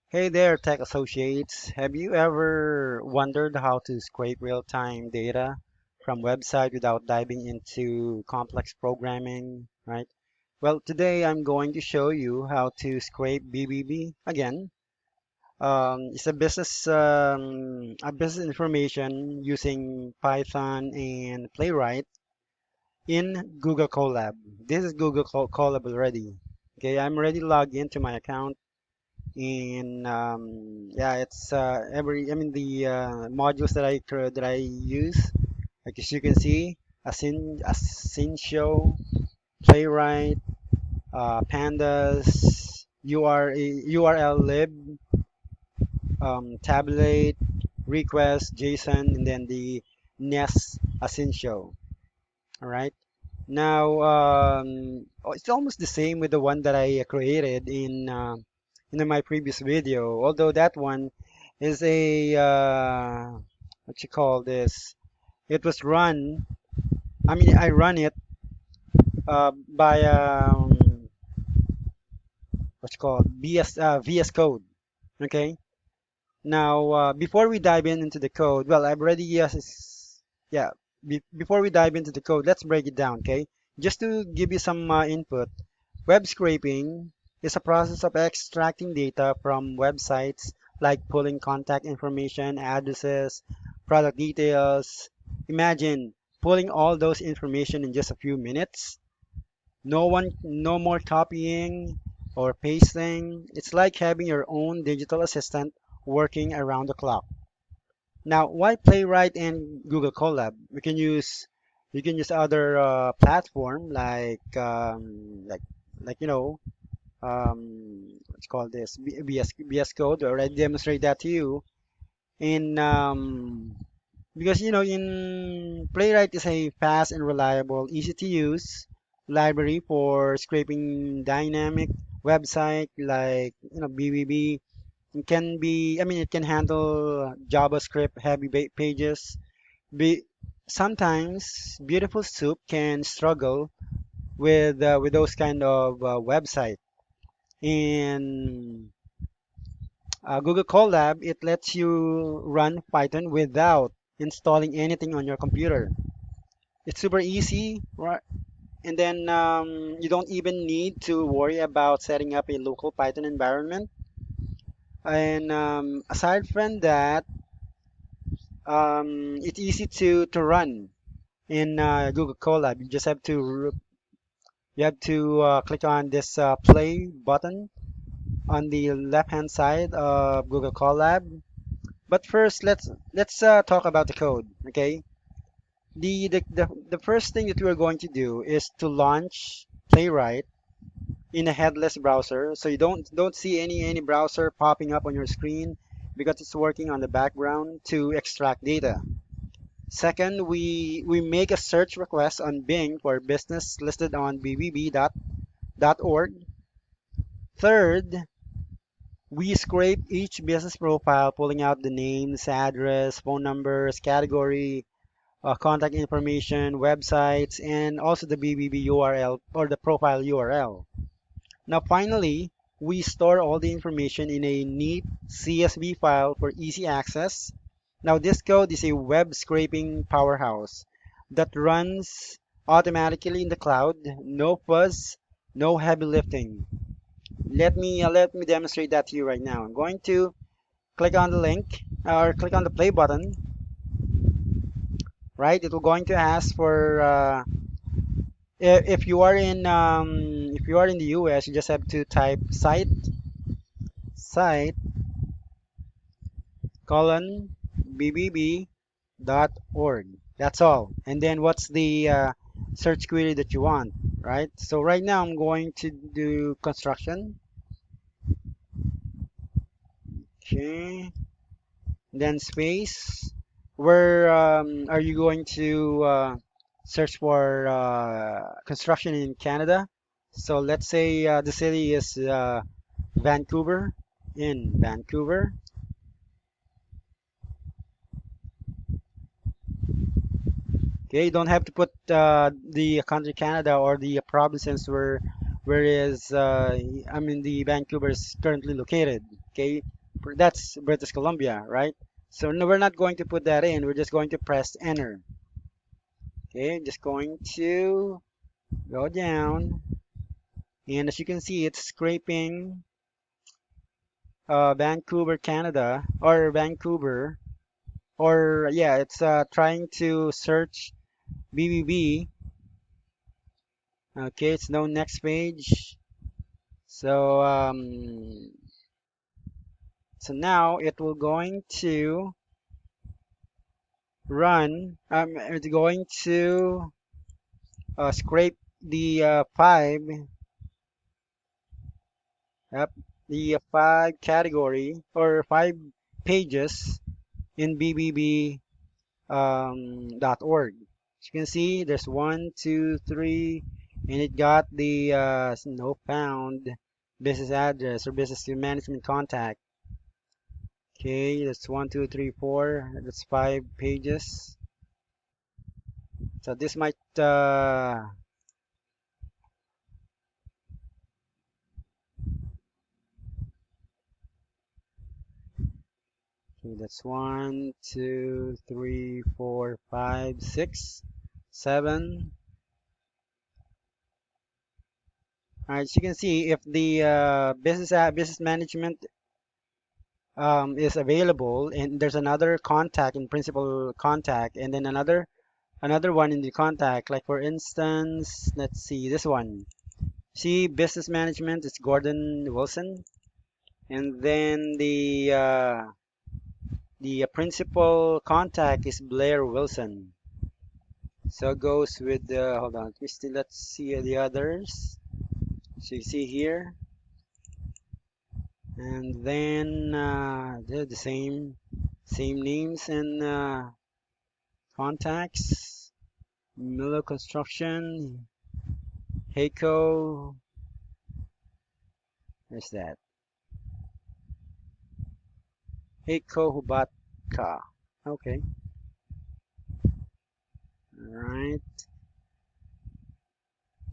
Hey there, tech associates. Have you ever wondered how to scrape real-time data from website without diving into complex programming, right? Well, today I'm going to show you how to scrape BBB again. It's a business information using Python and Playwright in Google Colab. This is Colab already. Okay, I'm already logged into my account and yeah, it's the modules that I use, like as you can see, Asyn show, Playwright, Pandas, URL lib, tabulate, request, JSON, and then the nest Asyn show. All right. Now, it's almost the same with the one that I created in my previous video, although that one is a what you call this? It was run. I run it by what's called VS Code. Okay. Now, before we dive into the code, well, I've already yeah. Before we dive into the code, let's break it down. Okay. Just to give you some input. Web scraping is a process of extracting data from websites like pulling contact information, addresses, product details. Imagine pulling all those information in just a few minutes. No more copying or pasting. It's like having your own digital assistant working around the clock. Now, why Playwright and Google Colab? You can use other platform like what's called this BS Code. I already demonstrate that to you. In because in Playwright is a fast and reliable, easy to use library for scraping dynamic website like BBB. It can handle JavaScript heavy pages. Be, Sometimes beautiful soup can struggle with those kind of website. In Google Colab, it lets you run Python without installing anything on your computer. It's super easy, right? And then you don't even need to worry about setting up a local Python environment. And aside from that, it's easy to run in Google Colab. You have to click on this play button on the left-hand side of Google Colab. But first, let's talk about the code. Okay, the first thing that we're going to do is to launch Playwright in a headless browser, so you don't see any browser popping up on your screen because it's working on the background to extract data. Second, we make a search request on Bing for business listed on bbb.org. Third, we scrape each business profile, pulling out the names, address, phone numbers, category, contact information, websites, and also the BBB URL or the profile URL. Now, finally, we store all the information in a neat CSV file for easy access. Now, this code is a web scraping powerhouse that runs automatically in the cloud. No fuzz, no heavy lifting. Let me demonstrate that to you right now. I'm going to click on the link or click on the play button, right? It will going to ask for if you are in the US, you just have to type site colon bbb.org. That's all. And then what's the search query that you want, right? So right now I'm going to do construction. Okay. Then space. Where are you going to search for construction in Canada? So let's say the city is Vancouver. In Vancouver. Okay, you don't have to put the country Canada or the provinces where is the Vancouver is currently located. Okay, That's British Columbia, right? So no, we're not going to put that in. We're just going to press enter. Okay, just going to go down, and as you can see, it's scraping Vancouver, Canada, or Vancouver, or yeah, it's trying to search BBB. Okay, it's no next page. So so now it will going to run. It's going to scrape the yep, the five category or five pages in BBB .org. As you can see, there's one, two, three, and it got the no found business address or business management contact. Okay, that's one, two, three, four. That's five pages. So this might okay, that's one, two, three, four, five, six, seven. All right, as you can see, if the business management is available, and there's another contact in principal contact, and then another one in the contact. Like for instance, let's see this one. See, business management is Gordon Wilson, and then the principal contact is Blair Wilson. So it goes with the, hold on, let's see the others. So you see here, and then they're the same names and contacts. Miller Construction, Heiko, there's that. Heiko Hubatka. Okay, all right.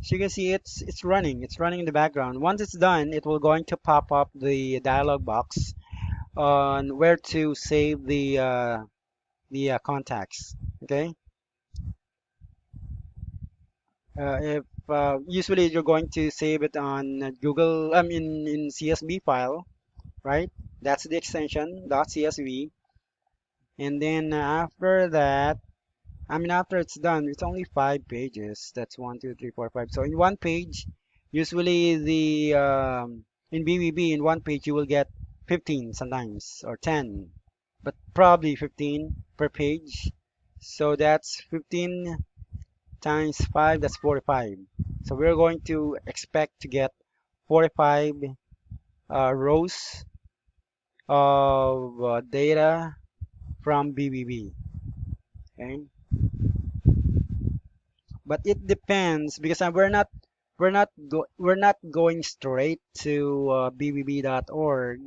So you can see it's running in the background. Once it's done, it will going to pop up the dialog box on where to save the contacts. Okay, if usually you're going to save it on Google, I mean in CSV file, right? That's the extension .csv, and then after that, I mean after it's done, it's only five pages. That's one, two, three, four, five. So in one page, usually the in BBB in one page you will get 15 sometimes or 10, but probably 15 per page. So that's 15 times 5, that's 45. So we're going to expect to get 45 rows of data from BBB. Okay, but it depends because we're not going straight to bbb.org,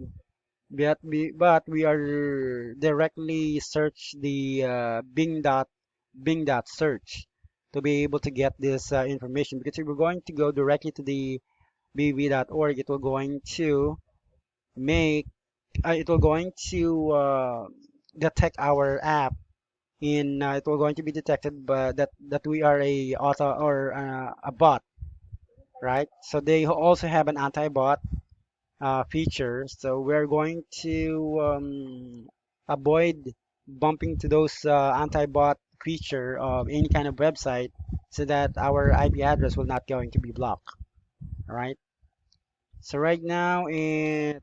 but we are directly search the Bing dot search to be able to get this information, because if we're going to go directly to the bbb.org, make it will going to detect our app in it will going to be detected but that we are a auto or a bot, right? So they also have an anti-bot feature, so we're going to avoid bumping to those anti-bot feature of any kind of website so that our IP address will not going to be blocked. All right. So right now I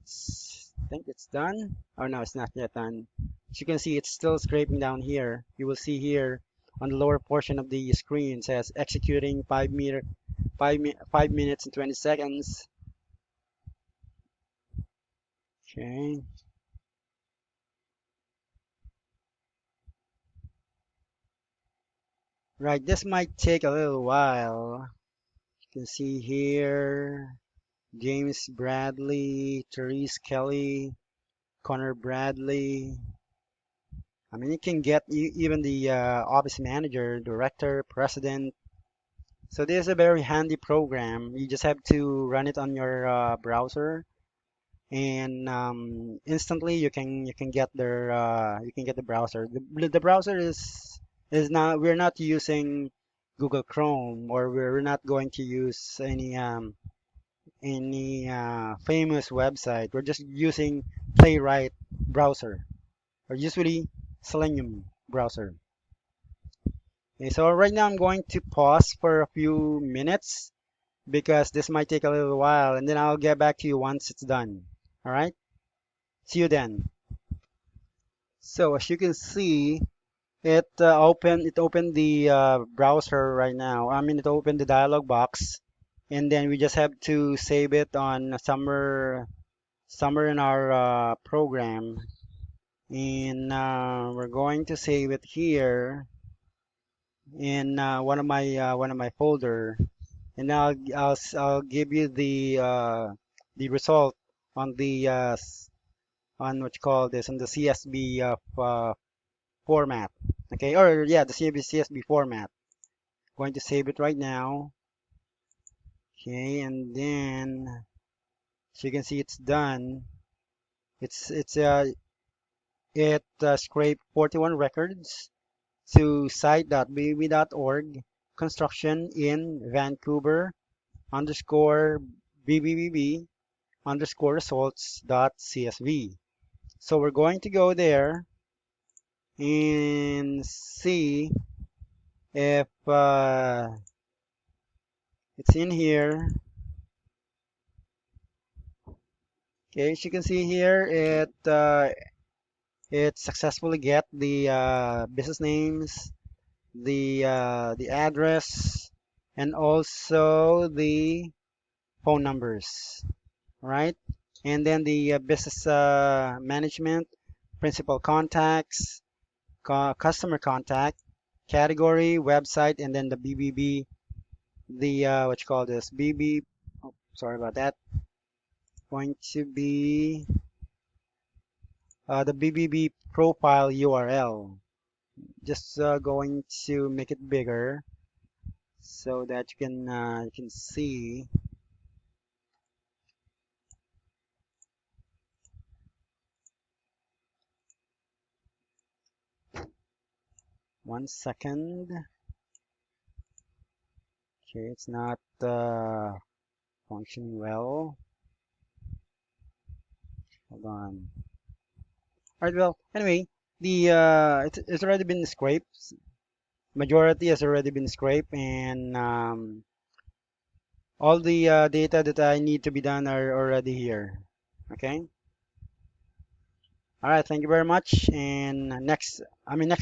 think it's done. Oh no, it's not yet done. As you can see, it's still scraping down here. You will see here on the lower portion of the screen it says executing 5 minutes and 20 seconds. Okay. Right, this might take a little while. You can see here James Bradley, Therese Kelly, Connor Bradley. I mean, you can get even the office manager, director, president. So this is a very handy program. You just have to run it on your browser, and instantly you can get their you can get the browser. The browser is not, we're not using Google Chrome, or we're not going to use any famous website. We're just using Playwright browser, or usually Selenium browser. Okay, so right now I'm going to pause for a few minutes because this might take a little while, and then I'll get back to you once it's done. All right, see you then. So as you can see, it opened the browser right now. I mean, it opened the dialog box, and then we just have to save it on somewhere in our program, and we're going to save it here in one of my folder, and I'll give you the result on the on what you call this, on the CSV format. Okay, or yeah, the CSV format. Going to save it right now. Okay, and then so you can see it's done. It scraped 41 records to site.bbb.org construction in Vancouver underscore BBB underscore results dot CSV. So we're going to go there and see if it's in here. Okay, as you can see here, it successfully get the business names, the address, and also the phone numbers, right? And then the business management, principal contacts, customer contact, category, website, and then the BBB, the what you call this, BB. Oh, sorry about that. Going to be the BBB profile URL. Just going to make it bigger so that you can see. One second. Okay, it's not functioning well. Hold on. All right, well, anyway, the it's already been scraped. Majority has already been scraped, and all the data that I need to be done are already here. Okay. All right. Thank you very much. And next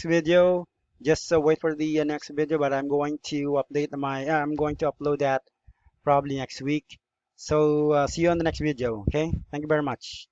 video. Just wait for the next video, but I'm going to I'm going to upload that probably next week. So see you on the next video. Okay. Thank you very much.